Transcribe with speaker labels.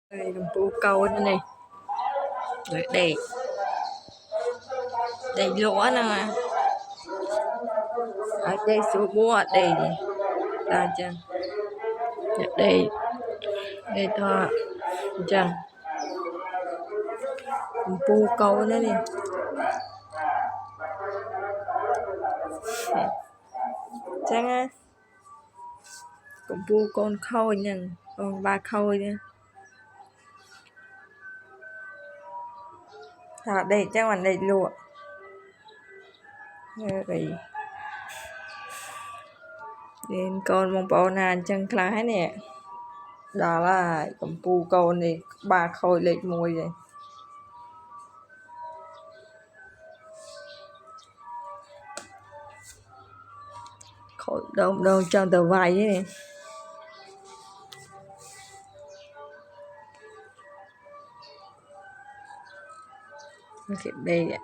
Speaker 1: Đây là bố câu đây này. Rồi đầy lúa nè mà. Ở đây số búa ở đây này. Ta chân. Đây to chân. Bố câu đó đi. Chân á. Cũng bố con khôi nha. Con ba khôi nha. Đây chắc là đầy lúa. Rồi. Nên con mong bảo nàn chân khái nè. Đó là cầm pu con này ba khôi lệch mùi rồi. Khôi đông trong tờ vay ấy nè. Đây ạ.